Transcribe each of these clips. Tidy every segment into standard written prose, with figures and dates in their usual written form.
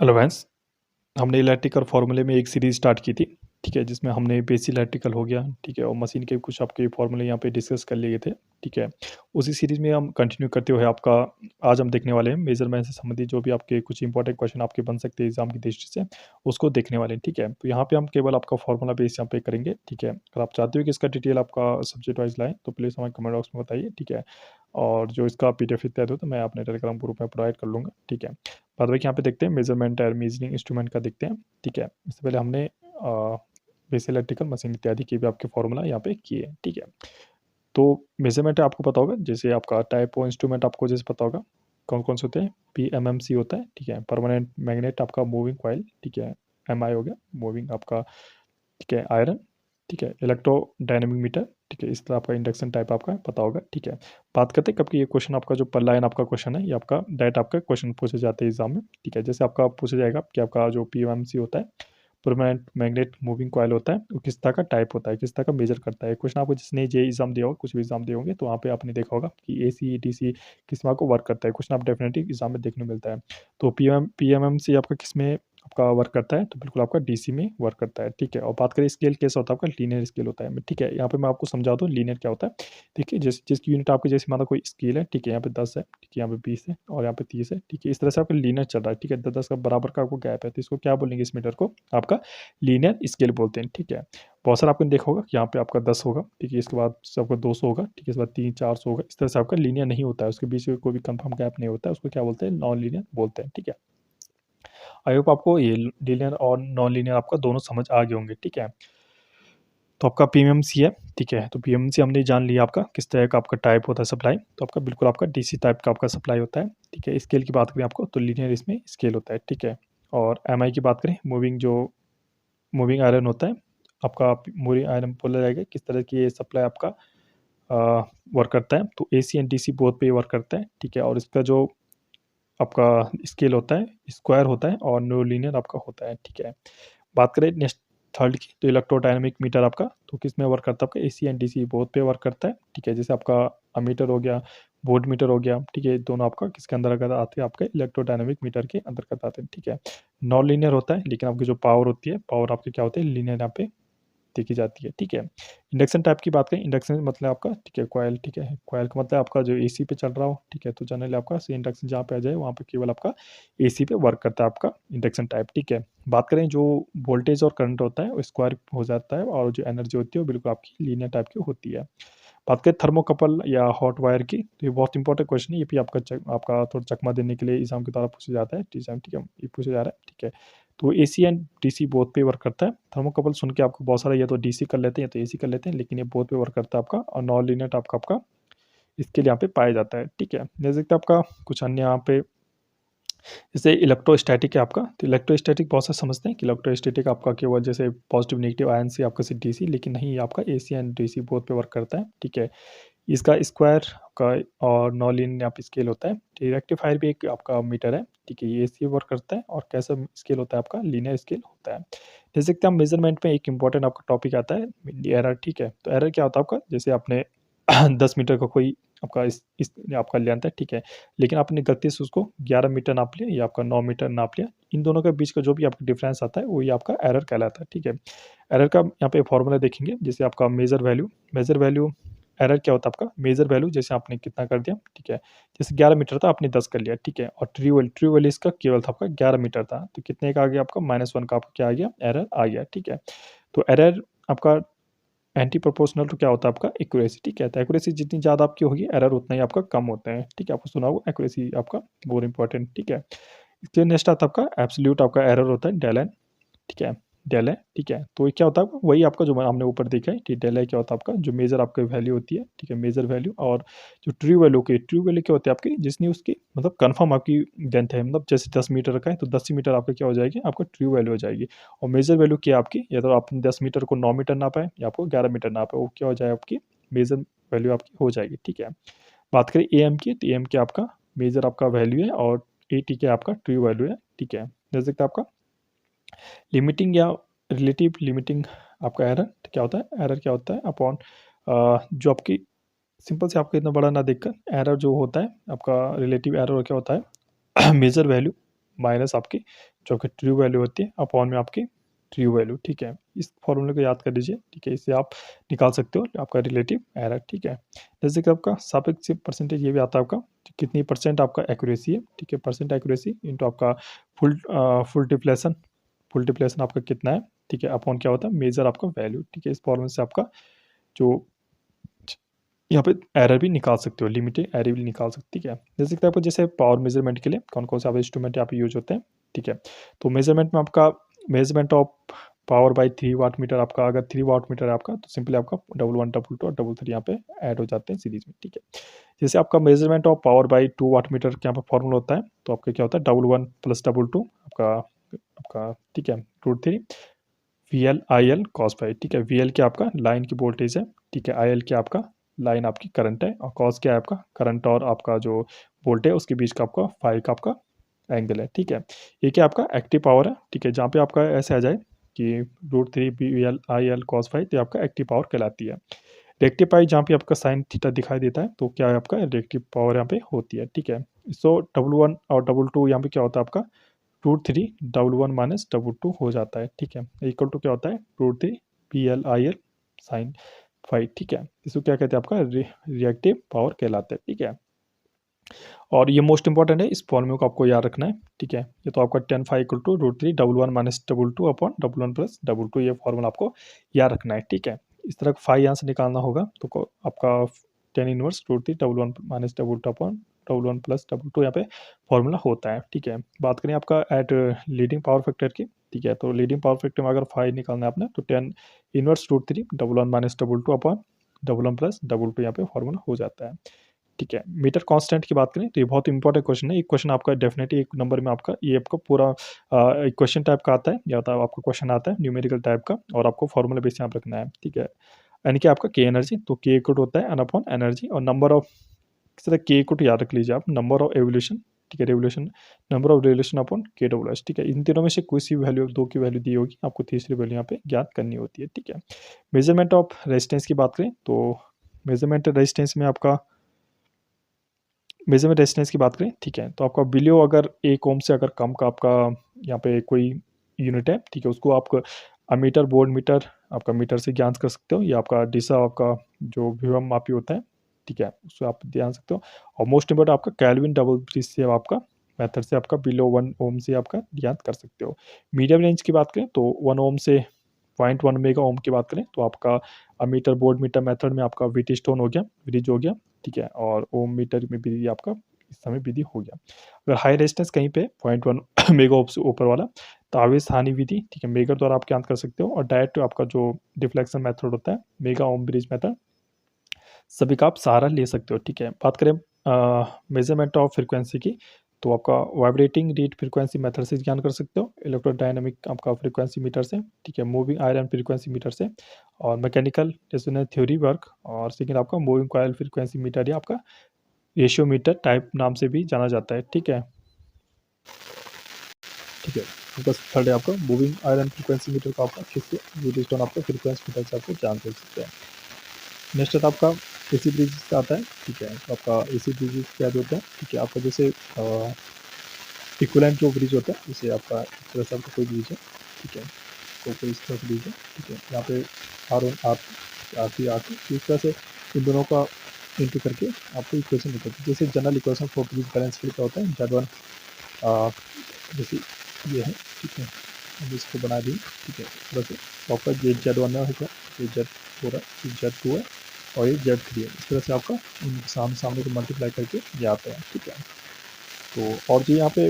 Hello friends. हमने electrical फार्मूले में एक सीरीज स्टार्ट की थी, ठीक है, जिसमें हमने बेसिक इलेक्ट्रिकल हो गया, ठीक है, और मशीन के कुछ आपके फार्मूले यहाँ पे डिस्कस कर लिए थे, ठीक है। उसी सीरीज में हम कंटिन्यू करते हुए आपका आज हम देखने वाले हैं मेजरमेंट से संबंधित जो भी आपके कुछ इंपॉर्टेंट क्वेश्चन आपके बन सकते हैं एग्जाम की दृष्टि से, उसको देखने वाले हैं, ठीक है। तो यहाँ पे हम केवल आपका फार्मूला बेस यहाँ पे करेंगे, ठीक है। अगर आप चाहते हो कि इसका डिटेल आपका सब्जेक्ट वाइज लाएँ तो प्लीज़ हमें कमेंट बॉक्स में बताइए, ठीक है। और जो इसका पीडीएफ तैयार हो तो मैं अपने टेलीग्राम ग्रुप में प्रोवाइड कर लूँगा, ठीक है। बाद में यहाँ पे देखते हैं मेजरमेंट और मेजरिंग इंस्ट्रूमेंट का देखते हैं, ठीक है। इससे पहले हमने बेसिक इलेक्ट्रिकल मशीन इत्यादि के भी आपके फॉर्मूला यहाँ पे किए हैं, ठीक है। तो मेजरमेंट आपको पता होगा, जैसे आपका टाइप ऑफ इंस्ट्रूमेंट आपको जैसे पता होगा कौन कौन से होते हैं। पीएमएमसी होता है, ठीक है, परमानेंट मैग्नेट आपका मूविंग कॉइल, ठीक है। एमआई हो गया मूविंग आपका, ठीक है, आयरन, ठीक है। इलेक्ट्रो डायनेमिक मीटर, ठीक है। इस तरह आपका इंडक्शन टाइप आपका पता होगा, ठीक है। बात करते हैं कब कि ये क्वेश्चन आपका जो पर लाइन आपका क्वेश्चन है, ये आपका डायरेक्ट आपका क्वेश्चन पूछे जाते हैं एग्जाम में, ठीक है। जैसे आपका पूछा जाएगा कि आपका जो पीएमएमसी होता है, परमानेंट मैग्नेट मूविंग कॉइल होता है, वो किस तरह का टाइप होता है, किस तरह का मेजर करता है। क्वेश्चन आपको जिसने जे एग्जाम दिया होगा, कुछ भी एग्जाम दिए होंगे, तो वहाँ पे आपने देखा होगा कि एसी डीसी किस तरह को वर्क करता है। क्वेश्चन आप डेफिनेटली एग्जाम में देखने को मिलता है। तो पीएमएमसी आपका किस में आपका वर्क करता है, तो बिल्कुल आपका डीसी में वर्क करता है, ठीक है। और बात करें स्केल कैसा होता है आपका, लीनियर स्केल होता है, ठीक है। यहाँ पे मैं आपको समझा दूँ लीनियर क्या होता है। देखिए जिसकी यूनिट आपकी जैसे माना कोई स्केल है, ठीक है, यहाँ पे 10 है, ठीक है, यहाँ पे 20 है और यहाँ पे 30 है, ठीक है। इस तरह से आपका लीनियर चल रहा है, ठीक है। 10 का बराबर का आपको गैप है, तो इसको क्या बोलेंगे, इस मीटर को आपका लीनियर स्केल बोलते हैं, ठीक है। बहुत सारा आपने देखा होगा कि यहाँ पे आपका 10 होगा, ठीक है, इसके बाद आपका 200 होगा, ठीक है, इसके बाद 300-400 होगा। इस तरह से आपका लीनियर नहीं होता है, उसके बीच में कोई भी कंफर्म गैप नहीं होता है, उसको क्या बोलते हैं, नॉन लीनियर बोलते हैं, ठीक है। आई होप आपको ये लीनियर और नॉन लीनियर आपका दोनों समझ आ गए होंगे, ठीक है। तो आपका पीएमसी है, ठीक है। तो पीएमसी हमने जान लिया आपका किस तरह का आपका टाइप होता है सप्लाई, तो आपका बिल्कुल आपका डीसी टाइप का आपका सप्लाई होता है, ठीक है। स्केल की बात करें आपको तो लीनियर इसमें स्केल होता है, ठीक है। और एमआई की बात करें, मूविंग आयरन होता है आपका, मूविंग आयरन बोला जाएगा किस तरह की ये सप्लाई आपका वर्क करता है। तो एसी एंड डीसी बोथ पे वर्क करता है, ठीक है। और इसका जो आपका स्केल होता है स्क्वायर होता है और नो लीनियर आपका होता है, ठीक है। बात करें नेक्स्ट थर्ड की, तो इलेक्ट्रोडायनामिक मीटर आपका तो किस में वर्क करता है, आपका एसी एंड डीसी बोथ पे वर्क करता है, ठीक है। जैसे आपका अमीटर हो गया, वोल्ट मीटर हो गया, ठीक है, दोनों आपका किसके अंदर अगर आते हैं, आपके इलेक्ट्रोडायनामिक मीटर के अंतर्गत आते हैं, ठीक है। नॉन लीनियर होता है, लेकिन आपकी जो पावर होती है, पावर आपकी क्या होती है, लीनियर यहाँ पे देखी जाती है, ठीक है। इंडक्शन टाइप की बात करें, इंडक्शन मतलब आपका, ठीक है, कॉयल, ठीक है। कॉयल का मतलब आपका जो एसी पे चल रहा हो, ठीक है। तो जनरली आपका से इंडक्शन जहाँ पे आ जाए वहाँ पे केवल आपका एसी पे वर्क करता है आपका इंडक्शन टाइप, ठीक है। बात करें जो वोल्टेज और करंट होता है वो स्क्वायर हो जाता है, और जो एनर्जी होती है वो बिल्कुल आपकी लीनियर टाइप की होती है। बात करें थर्मोकपल या हॉट वायर की, तो ये बहुत इंपॉर्टेंट क्वेश्चन है, ये भी आपका थोड़ा चकमा देने के लिए एग्जाम के द्वारा पूछा जाता है, ठीक है, ठीक है, ये पूछा जा रहा है, ठीक है। तो एसी एंड डीसी बोथ पे वर्क करता है। थर्मोकपल सुन के आपको बहुत सारा या तो डीसी कर लेते हैं या तो एसी कर लेते हैं, लेकिन ये बोथ पे वर्क करता है आपका, और नॉन लीनियर टाइप का आपका इसके लिए यहाँ पे पाया जाता है, ठीक है। जैसे कि आपका कुछ अन्य यहाँ पे जैसे इलेक्ट्रोस्टैटिक है आपका, तो इलेक्ट्रोस्टैटिक बहुत सारे समझते हैं कि इलेक्ट्रोस्टैटिक आपका केवल जैसे पॉजिटिव नेगेटिव आयन से आपका सिर्फ डीसी, लेकिन नहीं, ये आपका एसी एंड डीसी बोथ पे वर्क करता है, ठीक है। इसका स्क्वायर का और नॉन लीनियर यहाँ पे स्केल होता है। रेक्टिफायर भी एक आपका मीटर है, ठीक है, ये एसी वर्क करता है, और कैसा स्केल होता है आपका, लीनियर स्केल होता है। जैसे कि हम मेजरमेंट में एक इंपॉर्टेंट आपका टॉपिक आता है एरर, ठीक है। तो एरर क्या होता है आपका, जैसे आपने 10 मीटर का कोई आपका इस आपका लेंथ है, ठीक है, लेकिन आपने गलती से उसको 11 मीटर नाप लिया या आपका 9 मीटर नाप लिया, इन दोनों के बीच का जो भी आपका डिफरेंस आता है वही आपका एरर कहलाता है, ठीक है। एरर का यहाँ पे फॉर्मूला देखेंगे, जैसे आपका मेजर वैल्यू एरर क्या होता है आपका, मेजर वैल्यू जैसे आपने कितना कर दिया, ठीक है। जैसे 11 मीटर था आपने 10 कर लिया, ठीक है। और ट्रू वैल्यू इसका केवल था आपका 11 मीटर था, तो कितने का आ गया आपका, -1 का आपका क्या आ गया, एरर आ गया, ठीक है। तो एरर आपका एंटी प्रोपोर्शनल टू क्या होता है आपका, एक्यूरेसी, ठीक है। तो एक्यूरेसी जितनी ज़्यादा आपकी होगी एरर उतना ही आपका कम होता है, ठीक है। आपको सुना होगा एक्यूरेसी आपका बहुत इंपॉर्टेंट, ठीक है। इसके नेक्स्ट आता है आपका एब्सोल्यूट आपका एरर होता है डेल एन, ठीक है, डेल है, ठीक है। तो ये क्या होता है, वही आपका जो हमने ऊपर देखा है कि डेल है क्या होता है आपका, जो मेजर आपका वैल्यू होती है, ठीक है, मेजर वैल्यू। और जो ट्रू वैल्यू क्या होती है आपकी, जिसने उसकी मतलब कंफर्म आपकी लेंथ है, मतलब जैसे 10 मीटर का है तो 10 ही मीटर आपका क्या हो जाएगी, आपका ट्रू वैल्यू हो जाएगी। और मेजर वैल्यू क्या है आपकी, या तो आपने 10 मीटर को 9 मीटर नापा है या आपको 11 मीटर नापा है, वो क्या हो जाए आपकी मेजर वैल्यू आपकी हो जाएगी, ठीक है। बात करें ए एम की, तो ए एम क्या आपका मेजर आपका वैल्यू है, और ए टी क्या आपका ट्रू वैल्यू है, ठीक है। जैसे कि आपका लिमिटिंग या रिलेटिव लिमिटिंग आपका एरर क्या होता है, एरर क्या होता है अपॉन जो आपकी सिंपल से आपको इतना बड़ा ना देखकर एरर जो होता है आपका रिलेटिव एरर क्या होता है, मेजर वैल्यू माइनस आपकी जो आपकी ट्रू वैल्यू होती है अपॉन में आपकी ट्रू वैल्यू, ठीक है। इस फॉर्मूले को याद कर लीजिए, ठीक है। इससे आप निकाल सकते हो आपका रिलेटिव एरर, ठीक है। जैसे कि आपका सापेक्ष परसेंटेज ये भी आता है आपका, कितनी परसेंट आपका एक्यूरेसी है, ठीक है। परसेंट एक्यूरेसी इंटू आपका फुल डिप्लेशन, फुल डिप्लेशन आपका कितना है, ठीक है, अपॉन क्या होता है मेजर आपका वैल्यू, ठीक है। इस फॉर्मूले से आपका जो यहाँ पे एरर भी निकाल सकते हो, लिमिटेड एरर भी निकाल सकते, ठीक है। जैसे कि आपको जैसे पावर मेजरमेंट के लिए कौन कौन से आप इंस्ट्रूमेंट यहाँ पे यूज होते हैं, ठीक है। तो मेजरमेंट में आपका measurement of power by 3 watt meter, आपका अगर 3 वाट मीटर है आपका तो सिंपली आपका डबल 1 डबल 2 और डबल 3 यहाँ पे ऐड हो जाते हैं सीरीज में, ठीक है। जैसे आपका measurement of power by 2 watt meter के यहाँ पे फॉर्मूला होता है, तो आपका क्या होता है डबल 1 प्लस डबल 2 आपका आपका ठीक है root 3 V L I L cos phi, ठीक है। वी एल क्या आपका लाइन की वोल्टेज है, ठीक है। आई एल क्या आपका लाइन आपकी करंट है, और कॉस क्या है आपका करंट और आपका जो वोल्ट है उसके बीच का आपका फाइव का आपका एंगल है, ठीक है। ये क्या आपका एक्टिव पावर है, ठीक है। जहाँ पे आपका ऐसे आ जाए कि root 3 V L I L cos phi, तो आपका एक्टिव पावर कहलाती है। रिएक्टिव पावर जहाँ पे आपका साइन थीटा दिखाई देता है तो क्या है आपका रिएक्टिव पावर यहाँ पे होती है, ठीक है। सो डबल 1 और डबल 2 यहाँ पे क्या होता है आपका रूट 3 डबल 1 माइनस डबल 2 हो जाता है, ठीक है। इक्वल टू क्या होता है root 3 P L I L sine phi, ठीक है। इसको क्या कहते हैं आपका रिएक्टिव पावर कहलाता है, ठीक है। और ये मोस्ट इंपॉर्टेंट है, इस फॉर्मूले को आपको याद रखना है, ठीक है। ये तो आपका 10 phi equal to root 3 double 1 minus double 2 upon double 1 plus double 2, ये फॉर्मूला आपको याद रखना है, ठीक है। इस तरह फाइव यहाँ से निकालना होगा तो आपका 10 inverse root 3 double 1 minus double 2 upon double 1 plus double 2 यहाँ पे फॉर्मूला होता है, ठीक है। बात करें आपका एट लीडिंग पावर फैक्टर की, ठीक है। तो लीडिंग पावर फैक्टर में अगर फाइव निकालना है आपने तो 10 inverse root 3 double 1 minus double 2 upon double 1 plus double 2 यहाँ पे फॉर्मूला हो जाता है, ठीक है। मीटर कांस्टेंट की बात करें तो ये बहुत इंपॉर्टेंट क्वेश्चन है। एक क्वेश्चन आपका डेफिनेटली एक नंबर में आपका ये आपका पूरा एक क्वेश्चन टाइप का आता है, या होता है आपका क्वेश्चन आता है न्यूमेरिकल टाइप का, और आपको फॉर्मूला बेस यहाँ पे रखना है, ठीक है। यानी कि आपका के एनर्जी, तो के इक्वल होता है एन अपॉन एनर्जी, और नंबर ऑफ इस तरह के इक्वल याद रख लीजिए आप, नंबर ऑफ एवोल्यूशन, ठीक है, revolution, number of revolution upon के डब्ल्यू एस, ठीक है। इन तीनों में से कोई सी वैल्यू दो की वैल्यू दी होगी, आपको तीसरी वैल्यू यहाँ पे ज्ञात करनी होती है, ठीक है। मेजरमेंट ऑफ रेजिस्टेंस की बात करें तो मेजरमेंट रेजिस्टेंस में आपका मेजरमेंट रेजिस्टेंस की बात करें, ठीक है, तो आपका बिलो अगर 1 ओम से अगर कम का आपका यहाँ पे कोई यूनिट है, ठीक है, उसको आप अमीटर बोर्ड मीटर आपका मीटर से ज्ञान कर सकते हो, या आपका डिसा आपका जो व्योम मापी होता है, ठीक है, उसको आप ध्यान सकते हो। और मोस्ट इंपॉर्टेंट आपका कैल्विन डबल ब्रिज से आपका मेथड से आपका बिलो 1 ओम से आपका ज्ञान कर सकते हो। मीडियम रेंज की बात करें तो 1 ओम से 0.1 मेगा ओम की बात करें तो आपका अमीटर बोर्ड मीटर मेथड में आपका वीटी स्टोन हो गया, ब्रिज हो गया, ठीक है, और ओम मीटर में भी आपका इस समय विधि हो गया। अगर हाई रेजिस्टेंस कहीं पे 0.1 मेगा ओम से ऊपर वाला तो आवेश हानि विधि, ठीक है, मेगा द्वारा आप ज्ञात कर सकते हो। और डायरेक्ट आपका जो डिफ्लेक्शन मेथड होता है मेगा ओम ब्रिज मेथड, सभी का आप सहारा ले सकते हो, ठीक है। बात करें मेजरमेंट ऑफ फ्रीक्वेंसी की तो आपका वाइब्रेटिंग रीड फ्रीक्वेंसी मेथड से ज्ञान कर सकते हो, इलेक्ट्रोडायनामिक आपका फ्रीक्वेंसी मीटर से, ठीक है, मूविंग आयरन फ्रीक्वेंसी मीटर से, और मैकेनिकल रेजोनेंस थ्योरी वर्क, और सेकेंड आपका मूविंग कॉइल फ्रीक्वेंसी मीटर या आपका रेशियो मीटर टाइप नाम से भी जाना जाता है, ठीक है, ठीक है। आपका थर्ड है आपका मूविंग आयरन फ्रीक्वेंसी मीटर का आपका किससे यूज आपका फ्रीक्वेंसी मीटर से आपको जान कर सकते हैं। नेक्स्ट है आपका एसी ब्रिज का आता है, ठीक है, तो आपका एसी ब्रिज क्या होता है, ठीक है, आपका जैसे इक्विवेलेंट जो ब्रिज होता है, जैसे आपका इस तरह से आपका कोई ब्रिज है, ठीक है, तो कोई इस तरह से ब्रिज है, ठीक है, यहाँ पे R one R C R two, इस तरह से इन दोनों का इंटू करके आपको इक्वेशन निकलती है। जैसे general equation for bridge balance के लिए क्या होता है जेड वन, जैसे ये है, ठीक है, हम इसको बना दिए, ठीक है, इस तरह से तो आपका ये जेड वन है, ये जेड फोर है, ये जेड टू है, और ये जेड थ्री है। इस तरह से आपका सामने सामने को मल्टीप्लाई करके ये आता है, ठीक है। तो और जो यहाँ पे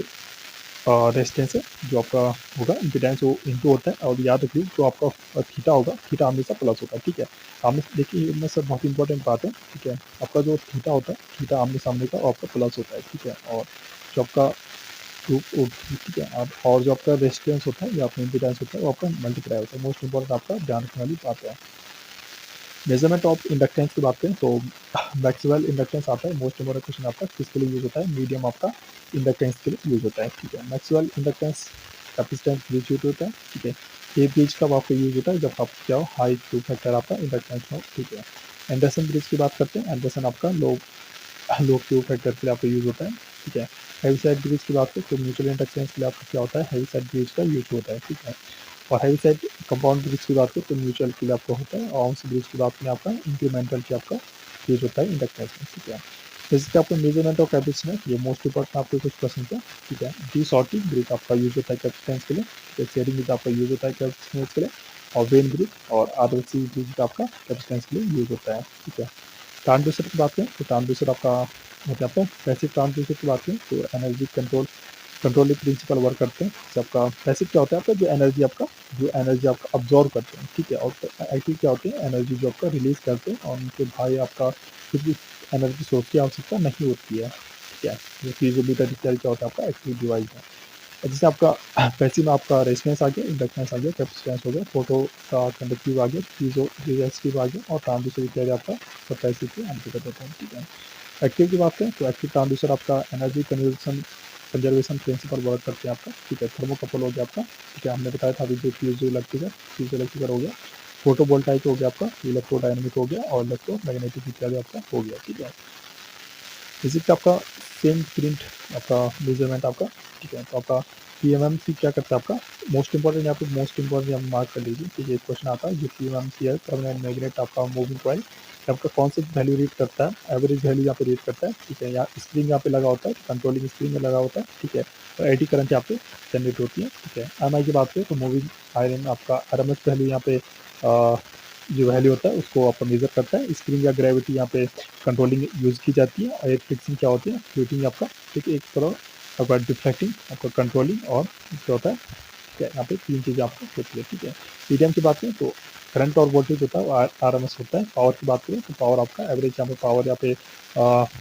रेजिस्टेंस है जो आपका होगा इम्पीडेंस वो इंटू होता है, और याद रखिए जो आपका थीटा होगा, थीटा हमेशा प्लस होगा, ठीक है। आमने देखिए इनमें सब बहुत इंपॉर्टेंट बात है, ठीक है, आपका जो थीटा होता है, थीटा आमने सामने का आपका प्लस होता है, ठीक है, और जो आपका ठीक है, अब और जो आपका रेजिस्टेंस होता है या आपका इम्पीडेंस होता है वो आपका मल्टीप्लाई होता है। मोस्ट इंपॉर्टेंट आपका ध्यान रखने वाली बात है। मेजरमेंट ऑफ इंडक्टेंस की बात करें तो मैक्सवेल इंडक्टेंस आता है, मोस्ट इंपॉर्टेंट क्वेश्चन आपका किसके लिए यूज होता है, मीडियम आपका इंडक्टेंस के लिए यूज होता है, ठीक है। Maxwell inductance capacitance bridge use होता है, ठीक है। ये ब्रिज कब आपका यूज होता है जब आप क्या हो हाई क्यू फैक्टर आपका इंडक्टेंस हो, ठीक है। एंडरसन ब्रिज की बात करते हैं, एंडरसन आपका लो क्यू फैक्टर के लिए आपका यूज होता है, ठीक है। हैवी साइड ब्रिज की बात करें तो म्यूचुअल इंडक्टेंस के लिए आपका क्या होता है, हैवी साइड ब्रिज का यूज होता है, ठीक है। और हैवी साइड कंपाउंड ब्रिज की बात करें तो म्यूचुअल के लिए आपका होता है, और आर्म्स ब्रिज की बात करें आपका इंक्रीमेंटल की आपका यूज होता है इंडक्टेंस में, ठीक है। जैसे आपका मेजरमेंट ऑफ कैपेसिटेंस, ये मोस्ट इंपॉर्टेंट आपके कुछ क्वेश्चन है, ठीक है। डी शॉर्टिंग ब्रिज आपका यूज होता है कैपेसिटेंस के लिए, ठीक है। शेयरिंग ब्रिज आपका यूज होता है कैपेसिटेंस के लिए, और वेन ब्रिज और आरएलसी ब्रिज का आपका कैपेसिटेंस के लिए यूज होता है, ठीक है। ट्रांसड्यूसर की बात करें तो ट्रांसड्यूसर आपका मतलब आपका पैसिव ट्रांसड्यूसर की बात करें तो एनर्जी कंट्रोलिंग प्रिंसिपल वर्क करते हैं। जैसे आपका पैसिव क्या होता है, आपका जो एनर्जी आपका अब्जॉर्व करते हैं, ठीक है। और एक्टिव क्या होते हैं, एनर्जी जो आपका रिलीज करते हैं और उनके भाई आपका कुछ भी एनर्जी सोर्स की आवश्यकता नहीं होती है, ठीक है। ये पीजोमीटर इत्यादि क्या होता है, आपका एक्टिव डिवाइस है। जैसे आपका पैसिव में आपका रेजिस्टेंस आ गया, इंडक्टेंस आ गया, कैपेसिटेंस हो गया, फोटो का कंडक्टिव आ गया, पीजो रेजिस्टिव आ गया, और ट्रांसड्यूसर इत्यादि आपका सब पैसिव के अंतर्गत होता है, ठीक है। एक्टिव की बात करें तो एक्टिव ट्रांसड्यूसर आपका एनर्जी कंजर्वेशन प्रिंसिपल वर्क करते हैं आपका, ठीक है। थर्मोकपल हो गया आपका, ठीक है। हमने बताया था अभी जो पीजो इलेक्ट्रिक हो गया, फोटोवोल्टाइक हो गया आपका, इलेक्ट्रोडायनेमिक हो गया, और इलेक्ट्रोमैग्नेटिक इत्यादि आपका हो गया, ठीक है। फिजिक्स आपका सेम प्रिंट आपका मेजरमेंट आपका, ठीक है। तो आपका पीएमएमसी क्या करता है, आपका मोस्ट इंपॉर्टेंट यहाँ पे मोस्ट इंपॉर्टेंट यहाँ मार्क कर लीजिए, ठीक है। क्वेश्चन आता है जो पीएमएमसी है, परमानेंट मैग्नेट आपका मूविंग कॉइल, आपका कौन सी वैल्यू रीड करता है, एवरेज वैल्यू यहाँ पे रीड करता है, ठीक है। यहाँ स्प्रिंग यहाँ पे लगा होता है, कंट्रोलिंग स्प्रिंग में लगा होता है, ठीक है। और एडी करंट यहाँ पे जनरेट होती है, ठीक है। एमआई की बात करें तो मूविंग आयरन आपका आरएमएस वैल्यू यहाँ पे जो वैल्यू होता है उसको आपका मेजर करता है। स्प्रिंग या ग्रेविटी यहाँ पे कंट्रोलिंग यूज की जाती है, और एक फिक्सिंग क्या होती है, फ्लूटिंग आपका, ठीक है। एक तरह आपका डिफ्लेक्टिंग आपका कंट्रोलिंग, और क्या होता है, क्या यहाँ पे तीन चीज़ें आपको होती है, ठीक है। मीडियम की बात करें तो करंट और वोल्टेज होता है वो आरएमएस होता है। पावर की बात करें तो पावर आपका एवरेज यहाँ पे पावर यहाँ पे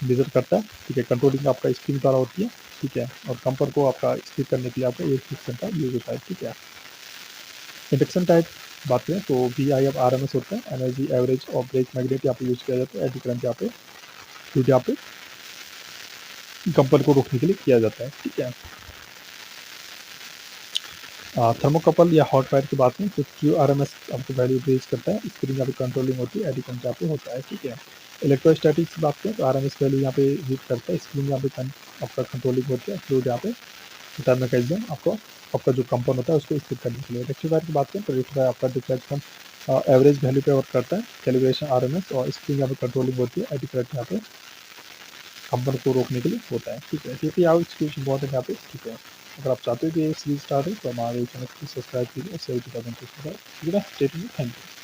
मेजर करता है, ठीक है। कंट्रोलिंग आपका स्प्रिंग द्वारा होती है, ठीक है। और कंपर को आपका स्थिर करने के लिए आपका एक फिक्सन का यूज होता है, ठीक है। इंडक्शन टाइप बात करें तो V I F R M S होता है, एनर्जी एवरेज और ब्रेक मैग्नेट यहाँ पे यूज किया जाता है, एडी करंट यहाँ पे यूज यहाँ पे कंपन को रोकने के लिए किया जाता है, ठीक है। थर्मोकपल या हॉट वायर की बात करें तो क्यू आर एम एस आपको वैल्यू रेज करता है, स्प्रिंग यहाँ पे कंट्रोलिंग होती है, एडी करंट यहाँ पे होता है, ठीक है। इलेक्ट्रोस्टैटिक्स की बात करें तो आर एम एस वैल्यू यहाँ पे रीड करता है, स्प्रिंग यहाँ पे आपका कंट्रोलिंग होती है, फ्लूइड यहाँ पे रिटर्न मैकेनिज्म आपको आपका जो कंपन होता है उसको स्थिर करने के लिए। रेक्टिफायर की बात करें तो रेक्टिफायर आपका डिफ्लेक्शन एवरेज वैल्यू पे वर्क करता है, कैलिब्रेशन आरएमएस, और स्प्रिंग यहाँ पे कंट्रोलिंग होती है, एडी करंट यहाँ पे कंपन को रोकने के लिए होता है, ठीक है। ठीक है, आप कुछ इंपॉर्टेंट यहाँ पे, ठीक है। अगर आप चाहते हो कि ये सीरीज स्टार्ट हो तो हमारे चैनल को सब्सक्राइब कीजिए और शेयर कीजिए, ठीक है ना। Thank you.